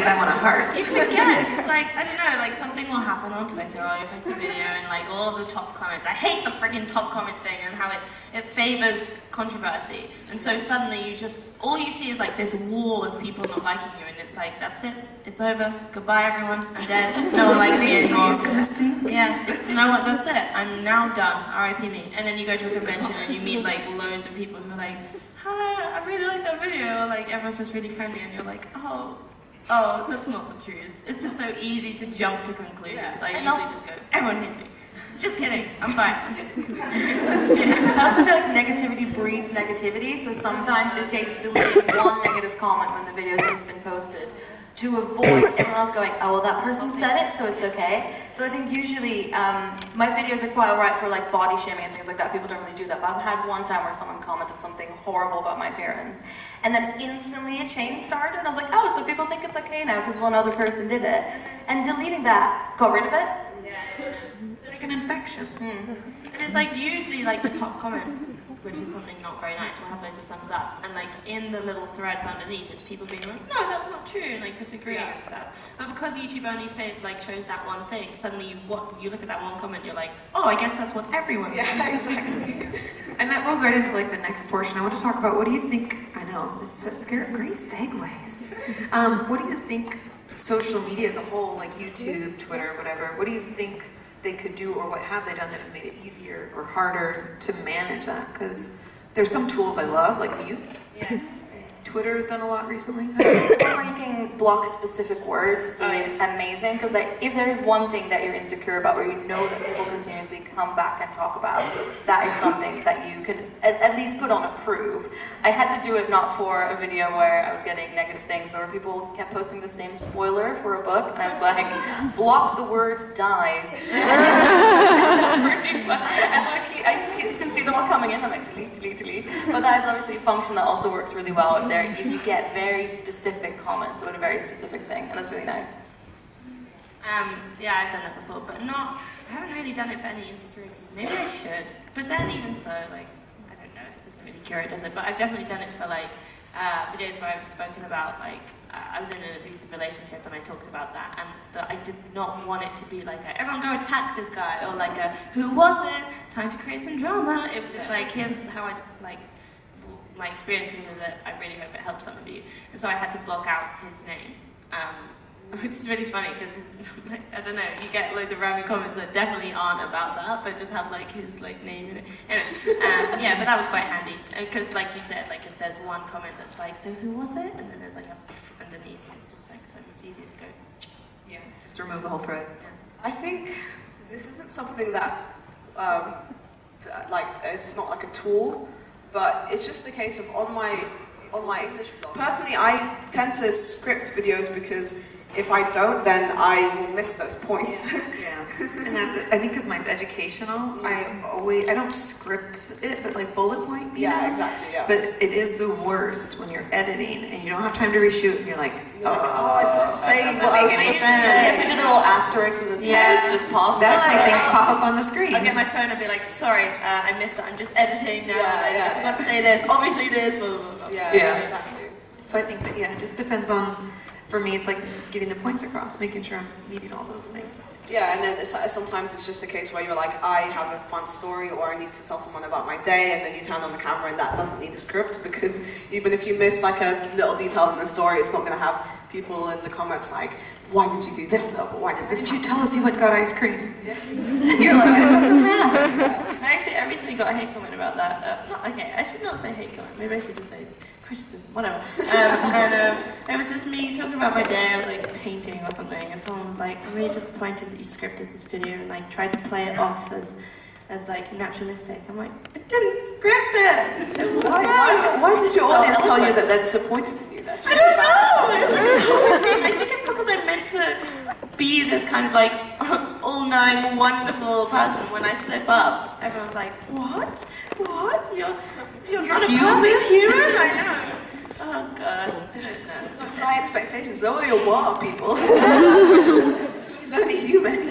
if I want a heart. You forget, because like, I don't know, like something will happen on Twitter or you post a video and like all of the top comments, I hate the friggin' top comment thing and how it favors controversy. And so suddenly you just, all you see is like this wall of people not liking you and it's like, that's it, it's over, goodbye everyone, I'm dead, no one likes me anymore. Yeah, it's, you know what, that's it, I'm now done, R.I.P. me. And then you go to a convention and you meet like loads of people who are like, hi, I really like that video, like everyone's just really friendly and you're like, oh, that's not the truth. It's just so easy to jump to conclusions. I usually just go, everyone hates me. Just kidding, I'm fine. I'm just I also feel like negativity breeds negativity, so sometimes it takes deleting one negative comment when the video's just been posted to avoid everyone else going, oh, well, that person said it, so it's okay. So I think usually my videos are quite alright for like body shaming and things like that. People don't really do that, but I've had one time where someone commented something horrible about my appearance, and then instantly a chain started, and I was like, oh, so people think it's okay now because one other person did it. And deleting that got rid of it. Yeah. It's like an infection. And it's like usually like the top comment, which is something not very nice, will have loads of thumbs up, and like in the little threads underneath it's people being like, no, that's not true, and like disagreeing and stuff. But because YouTube only like shows that one thing, suddenly you look at that one comment, you're like, oh, I guess that's what everyone thinks. Yeah, exactly. And that rolls right into like the next portion. I want to talk about, what do you think, I know, it's such great segues. What do you think social media as a whole, like YouTube, Twitter, whatever, what do you think they could do, or what have they done that have made it easier or harder to manage that? Because there's some tools I love, like Mutes. Yeah. Twitter has done a lot recently. Where you can block specific words is amazing, because like, if there is one thing that you're insecure about, or you know that people continuously come back and talk about, that is something that you could at least put on approve. I had to do it not for a video where I was getting negative things, but where people kept posting the same spoiler for a book, and I was like, block the word dies. And so I can see them all coming in, I'm like, delete. But that is obviously a function that also works really well if you get very specific comments about a very specific thing, and that's really nice. Yeah, I've done it before, but I haven't really done it for any insecurities. Maybe I should, but then even so, like, I don't know, it doesn't really cure it, does it? But I've definitely done it for like videos where I've spoken about like, I was in an abusive relationship and I talked about that, and I did not want it to be like everyone go attack this guy, or like who was it? Time to create some drama. It was just like, here's how I like my experience with it. I really hope it helps some of you. And so I had to block out his name, which is really funny because I don't know, you get loads of random comments that definitely aren't about that, but just have like his like name in it. Anyway, yeah, but that was quite handy because, like you said, like if there's one comment that's like, so who was it? And then there's like a underneath, it's just like so much easier to go. Yeah, just remove the whole thread. Yeah. I think this isn't something that like it's not like a tool, but it's just the case of on my personally, I tend to script videos because if I don't, then I will miss those points. Yeah. And I think because mine's educational, I don't script it, but like bullet point. Yeah, exactly. Yeah. But it is the worst when you're editing and you don't have time to reshoot, and you're like, say doesn't make any sense. You have to do the little asterisks with the text, just pause. That's why things pop up on the screen. I'll get my phone and be like, sorry, I missed that. I'm just editing now. Yeah, I forgot to say this. Obviously this. Blah, blah, blah. Yeah, exactly. So I think that it just depends on. For me, it's like getting the points across, making sure I'm meeting all those things. Yeah, and then sometimes it's just a case where you're like, I have a fun story, or I need to tell someone about my day, and then you turn on the camera and that doesn't need a script, because even if you miss like a little detail in the story, it's not going to have people in the comments like, why did you do this though? Why did this? Did you tell us you went got ice cream? Yeah. And you're like, it doesn't matter. I recently got a hate comment about that. Okay, I should not say hate comment. Maybe I should just say criticism, whatever. It was just me talking about my day. I was like painting or something, and someone was like, I'm really disappointed that you scripted this video and like tried to play it off as like naturalistic. I'm like, I didn't script it. Why did your audience tell you that they're disappointed in you? That's I don't know. I think it's because I meant to be this kind of like all-knowing, wonderful person. When I slip up, everyone's like, what? What? You're not a perfect human? I know. Oh gosh, I don't know. Such high expectations. Lower your bar, people. She's only human.